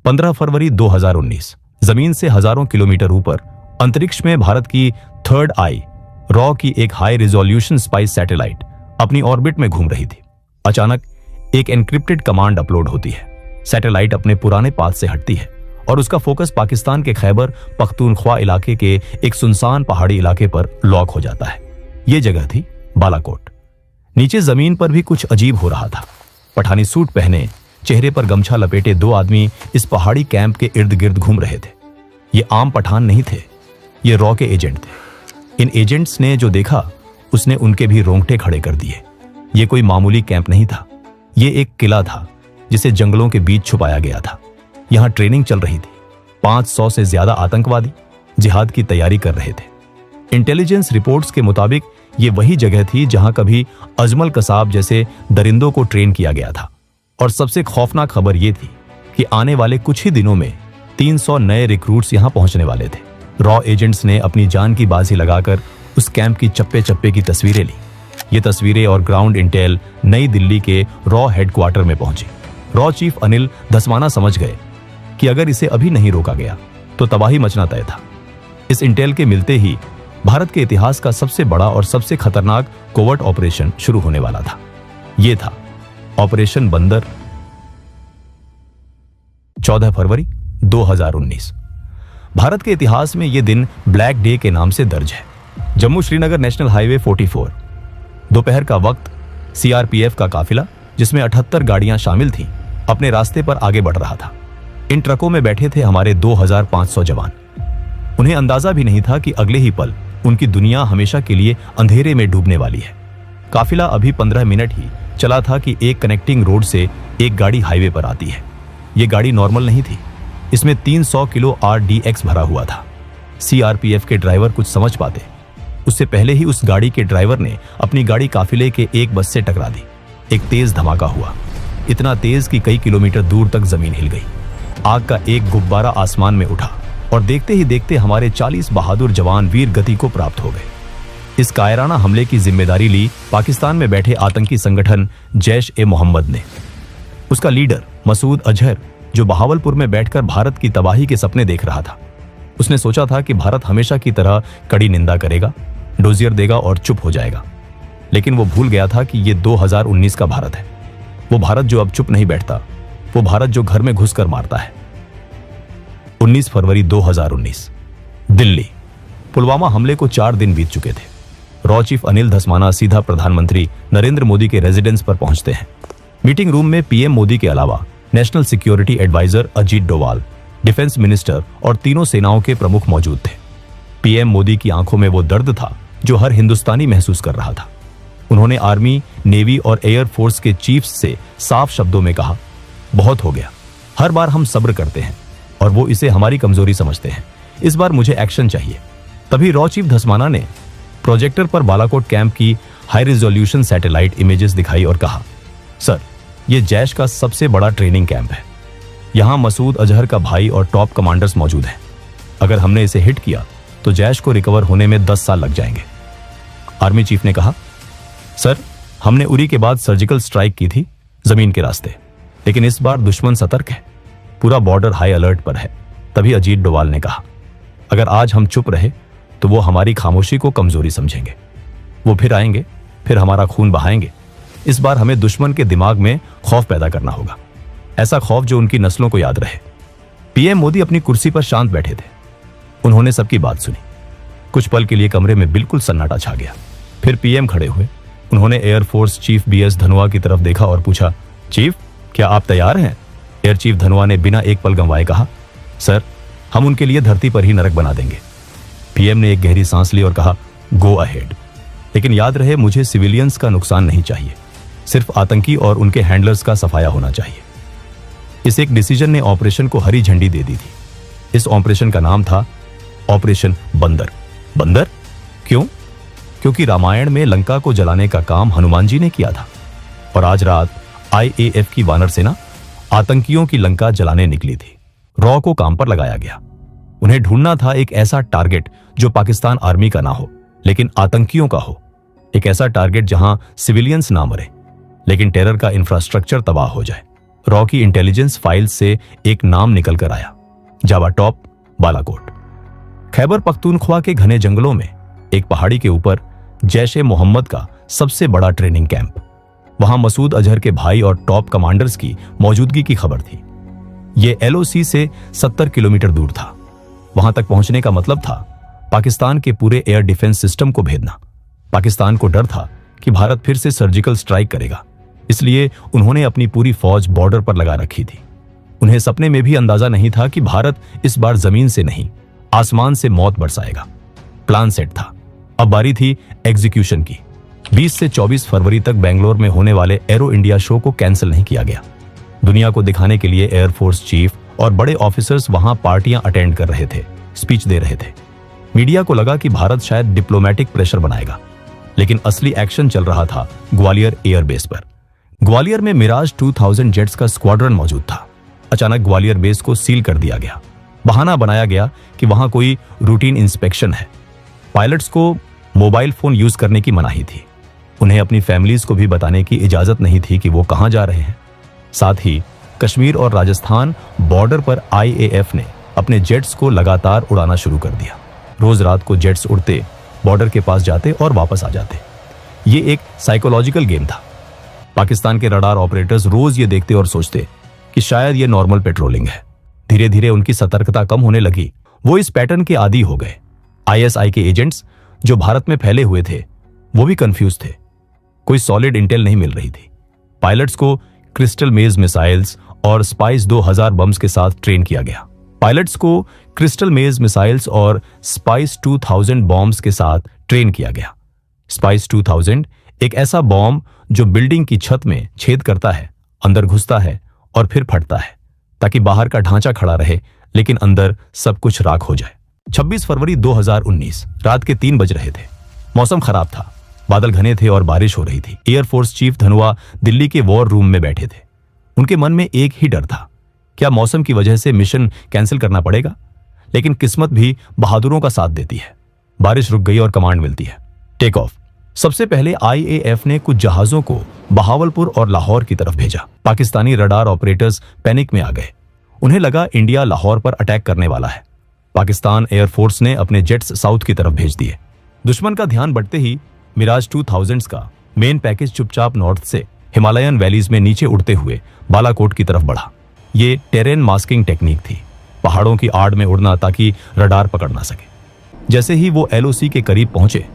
15 फरवरी 2019 जमीन से हजारों किलोमीटर ऊपर अंतरिक्ष में भारत की थर्ड आई रॉ की एक हाई रिजोल्यूशन स्पाइस सैटेलाइट अपनी ऑर्बिट में घूम रही थी। अचानक एक एन्क्रिप्टेड कमांड अपलोड होती है। सैटेलाइट अपने पुराने पाथ से हटती है और उसका फोकस पाकिस्तान के खैबर पख्तूनख्वा इलाके के एक सुनसान पहाड़ी इलाके पर लॉक हो जाता है। यह जगह थी बालाकोट। नीचे जमीन पर भी कुछ अजीब हो रहा था। पठानी सूट पहने, चेहरे पर गमछा लपेटे दो आदमी इस पहाड़ी कैंप के इर्द गिर्द घूम रहे थे। ये आम पठान नहीं थे, ये रॉ के एजेंट थे। इन एजेंट्स ने जो देखा उसने उनके भी रोंगटे खड़े कर दिए। ये कोई मामूली कैंप नहीं था, ये एक किला था जिसे जंगलों के बीच छुपाया गया था। यहां ट्रेनिंग चल रही थी। 500 से ज्यादा आतंकवादी जिहाद की तैयारी कर रहे थे। इंटेलिजेंस रिपोर्ट्स के मुताबिक ये वही जगह थी जहां कभी अजमल कसाब जैसे दरिंदों को ट्रेन किया गया था। और सबसे खौफनाक खबर यह थी कि आने वाले कुछ ही दिनों में 300 नए रिक्रूट्स यहां पहुंचने वाले थे। रॉ एजेंट्स ने अपनी जान की बाजी लगाकर उस कैंप की चप्पे चप्पे की तस्वीरें ली। ये तस्वीरें और ग्राउंड इंटेल नई दिल्ली के रॉ हेडक्वार्टर में पहुंची। रॉ चीफ अनिल धस्माना समझ गए कि अगर इसे अभी नहीं रोका गया तो तबाही मचना तय था। इस इंटेल के मिलते ही भारत के इतिहास का सबसे बड़ा और सबसे खतरनाक कोवर्ट ऑपरेशन शुरू होने वाला था। यह था ऑपरेशन बंदर। 14 फरवरी 2019 भारत के इतिहास में यह दिन ब्लैक डे के नाम से दर्ज है। जम्मू श्रीनगर नेशनल हाईवे 44, दोपहर का वक्त सीआरपीएफ का काफिला जिसमें 78 गाड़ियां शामिल थीं, अपने रास्ते पर आगे बढ़ रहा था। इन ट्रकों में बैठे थे हमारे 2500 जवान। उन्हें अंदाजा भी नहीं था कि अगले ही पल उनकी दुनिया हमेशा के लिए अंधेरे में डूबने वाली है। काफिला अभी 15 मिनट ही चला था कि एक कनेक्टिंग रोड से एक गाड़ी हाईवे पर आती है। यह गाड़ी नॉर्मल नहीं थी, इसमें 300 किलो RDX भरा हुआ था। सीआरपीएफ के ड्राइवर कुछ समझ पाते उससे पहले ही उस गाड़ी के ड्राइवर ने अपनी गाड़ी काफिले के एक बस से टकरा दी। एक तेज धमाका हुआ, इतना तेज कि कई किलोमीटर दूर तक जमीन हिल गई। आग का एक गुब्बारा आसमान में उठा और देखते ही देखते हमारे 40 बहादुर जवान वीर गति को प्राप्त हो गए। इस कायराना हमले की जिम्मेदारी ली पाकिस्तान में बैठे आतंकी संगठन जैश-ए-मोहम्मद ने। उसका लीडर मसूद अजहर, जो बहावलपुर में बैठकर भारत की तबाही के सपने देख रहा था, उसने सोचा था कि भारत हमेशा की तरह कड़ी निंदा करेगा, डोजियर देगा और चुप हो जाएगा। लेकिन वो भूल गया था कि ये 2019 का भारत है। वो भारत जो अब चुप नहीं बैठता, वो भारत जो घर में घुसकर मारता है। 19 फरवरी 2019 दिल्ली। पुलवामा हमले को 4 दिन बीत चुके थे। रॉ चीफ अनिल धस्माना सीधा प्रधानमंत्री नरेंद्र मोदी के रेजिडेंस पर पहुंचते हैं। मीटिंग रूम में पीएम मोदी के अलावा national security advisor Ajit Doval, defence minister और तीनों सेनाओं के प्रमुख मौजूद थे। पीएम मोदी की आंखों में वो दर्द था जो हर हिंदुस्तानी महसूस कर रहा था। उन्होंने आर्मी, नेवी और एयर फोर्स के चीफ्स से साफ शब्दों में कहा, बहुत हो गया। हर बार हम सब्र करते हैं और वो इसे हमारी कमजोरी समझते हैं। इस बार मुझे एक्शन चाहिए। तभी रॉ चीफ धस्माना ने प्रोजेक्टर पर बालाकोट कैंप की हाई रिजोल्यूशन सैटेलाइट इमेजेस दिखाई और कहा, सर, यह जैश का सबसे बड़ा ट्रेनिंग कैंप है। यहां मसूद अजहर का भाई और टॉप कमांडर्स मौजूद हैं। अगर हमने इसे हिट किया तो जैश को रिकवर होने में 10 साल लग जाएंगे। आर्मी चीफ ने कहा, सर, हमने उरी के बाद सर्जिकल स्ट्राइक की थी जमीन के रास्ते, लेकिन इस बार दुश्मन सतर्क है, पूरा बॉर्डर हाई अलर्ट पर है। तभी अजीत डोवाल ने कहा, अगर आज हम चुप रहे तो वो हमारी खामोशी को कमजोरी समझेंगे। वो फिर आएंगे, फिर हमारा खून बहाएंगे। इस बार हमें दुश्मन के दिमाग में खौफ पैदा करना होगा, ऐसा खौफ जो उनकी नस्लों को याद रहे। पीएम मोदी अपनी कुर्सी पर शांत बैठे थे। उन्होंने सबकी बात सुनी। कुछ पल के लिए कमरे में बिल्कुल सन्नाटा छा गया। फिर पीएम खड़े हुए। उन्होंने एयरफोर्स चीफ BS धनोआ की तरफ देखा और पूछा, चीफ, क्या आप तैयार हैं? एयर चीफ धनोआ ने बिना एक पल गंवाए कहा, सर, हम उनके लिए धरती पर ही नरक बना देंगे। पीएम ने एक गहरी सांस ली और कहा, गो अहेड, लेकिन याद रहे मुझे सिविलियंस का नुकसान नहीं चाहिए, सिर्फ आतंकी और उनके हैंडलर्स का सफाया होना चाहिए। इस एक डिसीजन ने ऑपरेशन को हरी झंडी दे दी थी। इस ऑपरेशन का नाम था ऑपरेशन बंदर। बंदर क्यों? क्योंकि रामायण में लंका को जलाने का काम हनुमान जी ने किया था और आज रात IAF की वानर सेना आतंकियों की लंका जलाने निकली थी। रॉ को काम पर लगाया गया। उन्हें ढूंढना था एक ऐसा टारगेट जो पाकिस्तान आर्मी का ना हो लेकिन आतंकियों का हो। एक ऐसा टारगेट जहां सिविलियंस ना मरे लेकिन टेरर का इंफ्रास्ट्रक्चर तबाह हो जाए। रॉ की इंटेलिजेंस फाइल्स से एक नाम निकल कर आया, जावा टॉप बालाकोट। खैबर पख्तूनख्वा के घने जंगलों में एक पहाड़ी के ऊपर जैश ए मोहम्मद का सबसे बड़ा ट्रेनिंग कैंप। वहां मसूद अजहर के भाई और टॉप कमांडर्स की मौजूदगी की खबर थी। यह LOC से 70 किलोमीटर दूर था। वहां तक पहुंचने का मतलब था पाकिस्तान के पूरे एयर डिफेंस सिस्टम को भेदना। पाकिस्तान को डर था कि भारत फिर से सर्जिकल स्ट्राइक करेगा, इसलिए उन्होंने अपनी पूरी फौज बॉर्डर पर लगा रखी थी। उन्हें सपने में भी अंदाजा नहीं था कि भारत इस बार जमीन से नहीं, आसमान से मौत बरसाएगा। प्लान सेट था, अब बारी थी एग्जीक्यूशन की। 20 से 24 फरवरी तक बेंगलोर में होने वाले एरो इंडिया शो को कैंसिल नहीं किया गया। दुनिया को दिखाने के लिए एयरफोर्स चीफ और बड़े ऑफिसर्स वहां पार्टियां अटेंड कर रहे थे, स्पीच दे रहे थे। मीडिया को लगा कि भारत शायद डिप्लोमेटिक प्रेशर बनाएगा, लेकिन असली एक्शन चल रहा था ग्वालियर एयरबेस पर। ग्वालियर में मिराज 2000 जेट्स का स्क्वाड्रन मौजूद था। अचानक ग्वालियर बेस को सील कर दिया गया। बहाना बनाया गया कि वहां कोई रूटीन इंस्पेक्शन है। पायलट्स को मोबाइल फोन यूज करने की मनाही थी। उन्हें अपनी फैमिलीज को भी बताने की इजाजत नहीं थी कि वो कहां जा रहे हैं। साथ ही कश्मीर और राजस्थान बॉर्डर पर IAF ने अपने जेट्स को लगातार उड़ाना शुरू कर दिया। रोज रात को जेट्स उड़ते, बॉर्डर के पास जाते और वापस आ जाते। ये एक साइकोलॉजिकल गेम था। पाकिस्तान के रडार ऑपरेटर्स रोज ये देखते और सोचते कि शायद ये नॉर्मल पेट्रोलिंग है। धीरे धीरे उनकी सतर्कता कम होने लगी। वो इस पैटर्न के आदी हो गए। ISI के एजेंट्स जो भारत में फैले हुए थे, वो भी कंफ्यूज थे। कोई सॉलिड इंटेल नहीं मिल रही थी। पायलट्स को क्रिस्टल मेज मिसाइल्स और स्पाइस 2000 बम्स के साथ ट्रेन किया गया। पायलट्स को क्रिस्टल मेज मिसाइल्स और स्पाइस 2000 बॉम्ब्स के साथ ट्रेन किया गया। स्पाइस 2000 एक ऐसा बॉम्ब जो बिल्डिंग की छत में छेद करता है, अंदर घुसता है और फिर फटता है, ताकि बाहर का ढांचा खड़ा रहे लेकिन अंदर सब कुछ राख हो जाए। 26 फरवरी 2019 रात के 3 बज रहे थे। मौसम खराब था, बादल घने थे और बारिश हो रही थी। एयरफोर्स चीफ धनुआ दिल्ली के वॉर रूम में बैठे थे। उनके मन में एक ही डर था, क्या मौसम की वजह से मिशन कैंसिल करना पड़ेगा? लेकिन किस्मत भी बहादुरों का साथ देती है। बारिश रुक गई और कमांड मिलती है, टेक ऑफ। सबसे पहले IAF ने कुछ जहाजों को बहावलपुर और लाहौर की तरफ भेजा। पाकिस्तानी रडार ऑपरेटर्स पैनिक में आ गए। उन्हें लगा इंडिया लाहौर पर अटैक करने वाला है। पाकिस्तान एयरफोर्स ने अपने जेट्स साउथ की तरफ भेज दिए। दुश्मन का ध्यान बढ़ते ही मिराज 2000 का मेन पैकेज चुपचाप नॉर्थ से हिमालयन वैलीज में नीचे उड़ते हुए बालाकोट की तरफ बढ़ा। ये टेरेन मास्किंग टेक्निक थी, पहाड़ों की आड़ में उड़ना ताकि रडार पकड़ ना सके। जैसे ही वो LOC के करीब पहुंचे,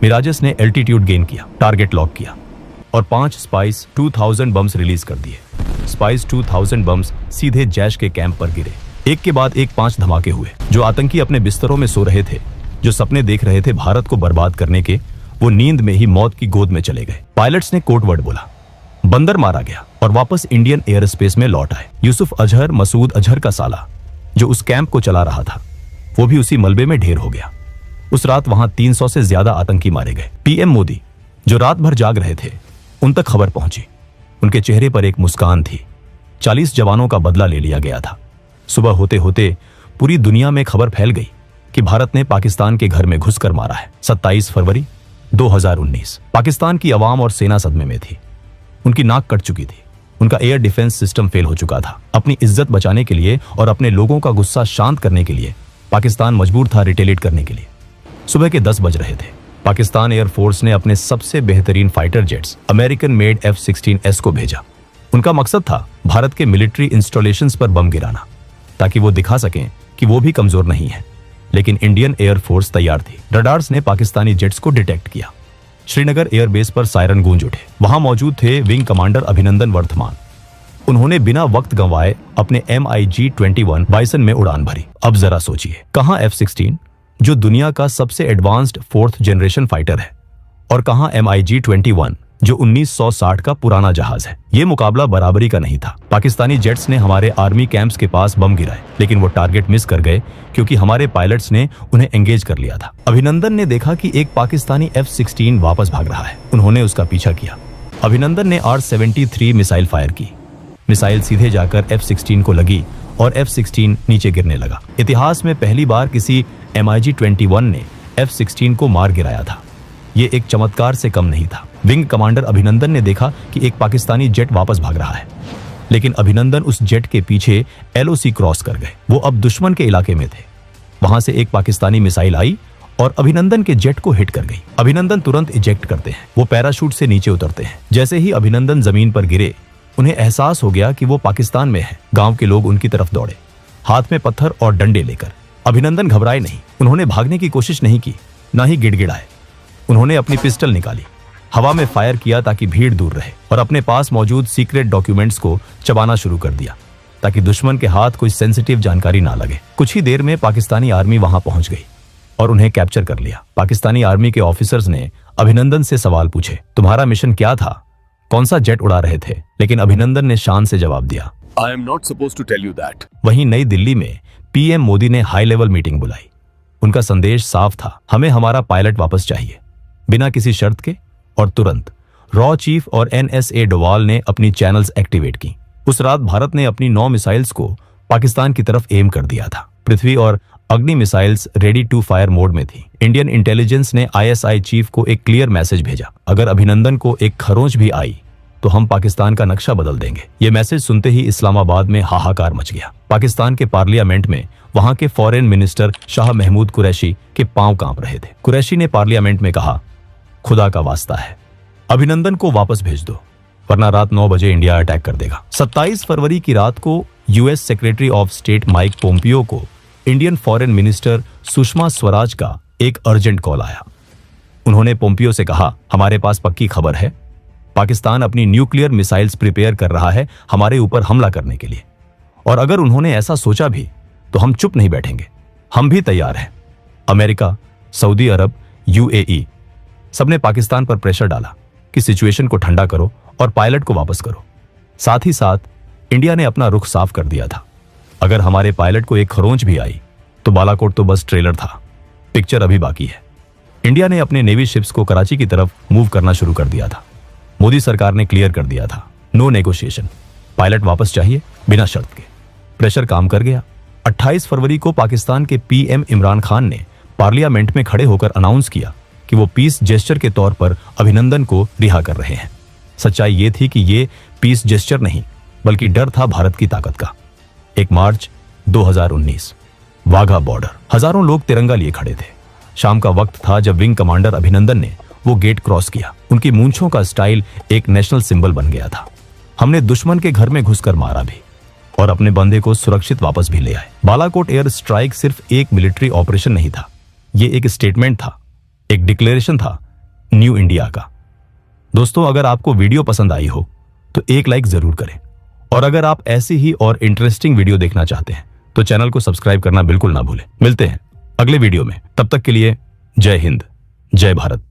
मिराजेस ने एल्टीट्यूड गेन किया, टारगेट लॉक किया और 5 स्पाइस 2000 बम्स रिलीज कर दिए। स्पाइस 2000 बम्स सीधे जैश के कैंप पर गिरे। एक के बाद एक 5 धमाके हुए। जो आतंकी अपने बिस्तरों में सो रहे थे, जो सपने देख रहे थे भारत को बर्बाद करने के, वो नींद में ही मौत की गोद में चले गए। पायलट्स ने कोड वर्ड बोला, बंदर मारा गया और वापस इंडियन एयर स्पेस में लौट आए। यूसुफ अजहर, मसूद अजहर का साला, जो उस कैंप को चला रहा था, वो भी उसी मलबे में ढेर हो गया। उस रात वहां 300 से ज्यादा आतंकी मारे गए। PM मोदी, जो रात भर जाग रहे थे, उन तक खबर पहुंची। उनके चेहरे पर एक मुस्कान थी। 40 जवानों का बदला ले लिया गया था। सुबह होते होते पूरी दुनिया में खबर फैल गई कि भारत ने पाकिस्तान के घर में घुसकर मारा है। 27 फरवरी 2019 पाकिस्तान की अवाम और सेना सदमे में थी। उनकी नाक कट चुकी थी। उनका एयर डिफेंस सिस्टम फेल हो चुका था। अपनी इज्जत बचाने के लिए और अपने लोगों का गुस्सा शांत करने के लिए पाकिस्तान मजबूर था रिटेलिएट करने के लिए। सुबह के 10 बज रहे थे। पाकिस्तान एयरफोर्स ने अपने सबसे बेहतरीन fighter jets American made F-16S को भेजा। उनका मकसद था भारत के मिलिट्री इंस्टॉलेशंस पर बम गिराना, ताकि वो दिखा सकें कि वो भी कमजोर नहीं है। लेकिन इंडियन एयरफोर्स तैयार थी। रडार्स ने पाकिस्तानी जेट्स को डिटेक्ट किया। श्रीनगर एयरबेस पर सायरन गूंज उठे। वहां मौजूद थे विंग कमांडर अभिनंदन वर्धमान। उन्होंने बिना वक्त गंवाए अपने MiG-21 बाइसन में उड़ान भरी। अब जरा सोचिए, कहां F-16 जो दुनिया का सबसे एडवांस्ड 4th जनरेशन फाइटर है, और कहां MiG-21 जो 1960 का पुराना जहाज है। यह मुकाबला बराबरी का नहीं था। पाकिस्तानी जेट्स ने हमारे आर्मी कैंप्स के पास बम गिराए, लेकिन वो टारगेट मिस कर गए क्योंकि हमारे पायलट्स ने उन्हें एंगेज कर लिया था। अभिनंदन ने देखा कि एक पाकिस्तानी F-16 वापस भाग रहा है। उन्होंने उसका पीछा किया। अभिनंदन ने R-73 मिसाइल फायर की। मिसाइल सीधे जाकर F-16 को लगी और F-16 नीचे गिरने लगा। इतिहास में पहली बार किसी MiG-21 ने F-16 को मार गिराया था। ये एक चमत्कार से कम नहीं था। विंग कमांडर अभिनंदन ने देखा कि एक पाकिस्तानी जेट वापस भाग रहा है, लेकिन अभिनंदन उस जेट के पीछे LOC क्रॉस कर गए। वो अब दुश्मन के इलाके में थे। वहां से एक पाकिस्तानी मिसाइल आई और अभिनंदन के जेट को हिट कर गई। अभिनंदन तुरंत इजेक्ट करते हैं। वो पैराशूट से नीचे उतरते हैं। जैसे ही अभिनंदन जमीन पर गिरे, उन्हें एहसास हो गया कि वो पाकिस्तान में है। गांव के लोग उनकी तरफ दौड़े, हाथ में पत्थर और डंडे लेकर। अभिनंदन घबराए नहीं। उन्होंने भागने की कोशिश नहीं की, ना ही गिड़गिड़ाए। उन्होंने अपनी पिस्टल निकाली, हवा में फायर किया ताकि भीड़ दूर रहे, और अपने पास मौजूद सीक्रेट डॉक्यूमेंट्स को चबाना शुरू कर दिया ताकि दुश्मन के हाथ कोई सेंसिटिव जानकारी ना लगे। कुछ ही देर में पाकिस्तानी आर्मी वहां पहुंच गई और उन्हें कैप्चर कर लिया। पाकिस्तानी आर्मी के ऑफिसर्स ने अभिनंदन से सवाल पूछे, तुम्हारा मिशन क्या था, कौन सा जेट उड़ा रहे थे? लेकिन अभिनंदन ने शान से जवाब दिया, I am not supposed to tell you that. वहीं नई दिल्ली में PM मोदी ने हाई लेवल मीटिंग बुलाई। उनका संदेश साफ था, हमें हमारा पायलट वापस चाहिए, बिना किसी शर्त के और तुरंत। रॉ चीफ और NSA डोवाल ने अपनी चैनल्स एक्टिवेट की। उस रात भारत ने अपनी 9 मिसाइल्स को पाकिस्तान की तरफ एम कर दिया था। पृथ्वी और Agni missiles ready to fire mode में थी। इंडियन इंटेलिजेंस ने ISI चीफ को एक क्लियर मैसेज भेजा, अगर अभिनंदन को एक खरोंच भी आई तो हम पाकिस्तान का नक्शा बदल देंगे। ये मैसेज सुनते ही इस्लामाबाद में हाहाकार मच गया। पाकिस्तान के पार्लियामेंट में वहां के फॉरेन मिनिस्टर शाह महमूद कुरैशी के पांव कांप रहे थे। कुरैशी ने पार्लियामेंट में कहा, खुदा का वास्ता है, अभिनंदन को वापस भेज दो, वरना रात 9 बजे इंडिया अटैक कर देगा। 27 फरवरी की रात को US secretary of state Mike Pompeo को Indian foreign minister Sushma Swaraj का एक अर्जेंट कॉल आया। उन्होंने पोम्पियो से कहा, हमारे पास पक्की खबर है, पाकिस्तान अपनी न्यूक्लियर मिसाइल्स प्रिपेयर कर रहा है हमारे ऊपर हमला करने के लिए, और अगर उन्होंने ऐसा सोचा भी तो हम चुप नहीं बैठेंगे, हम भी तैयार हैं। अमेरिका, सऊदी अरब, UAE सबने पाकिस्तान पर प्रेशर डाला कि सिचुएशन को ठंडा करो और पायलट को वापस करो। साथ ही साथ इंडिया ने अपना रुख साफ कर दिया था, अगर हमारे पायलट को एक खरोंच भी आई तो बालाकोट तो बस ट्रेलर था, पिक्चर अभी बाकी है। इंडिया ने अपने नेवी शिप्स को कराची की तरफ मूव करना शुरू कर दिया था। मोदी सरकार ने क्लियर कर दिया था, नो नेगोशिएशन, पायलट वापस चाहिए बिना शर्त के। प्रेशर काम कर गया। 28 फरवरी को पाकिस्तान के PM इमरान खान ने पार्लियामेंट में खड़े होकर अनाउंस किया कि वो पीस जेस्चर के तौर पर अभिनंदन को रिहा कर रहे हैं। सच्चाई ये थी कि ये पीस जेस्चर नहीं, बल्कि डर था भारत की ताकत का। 1 मार्च 2019, वाघा बॉर्डर, हजारों लोग तिरंगा लिए खड़े थे। शाम का वक्त था जब विंग कमांडर अभिनंदन ने वो गेट क्रॉस किया। उनकी मूंछों का स्टाइल एक नेशनल सिंबल बन गया था। हमने दुश्मन के घर में घुसकर मारा भी और अपने बंदे को सुरक्षित वापस भी ले आए। बालाकोट एयर स्ट्राइक सिर्फ एक मिलिट्री ऑपरेशन नहीं था, ये एक स्टेटमेंट था, एक डिक्लेरेशन था न्यू इंडिया का। दोस्तों, अगर आपको वीडियो पसंद आई हो तो एक लाइक जरूर करें, और अगर आप ऐसी ही और इंटरेस्टिंग वीडियो देखना चाहते हैं तो चैनल को सब्सक्राइब करना बिल्कुल ना भूलें। मिलते हैं अगले वीडियो में, तब तक के लिए जय हिंद, जय भारत।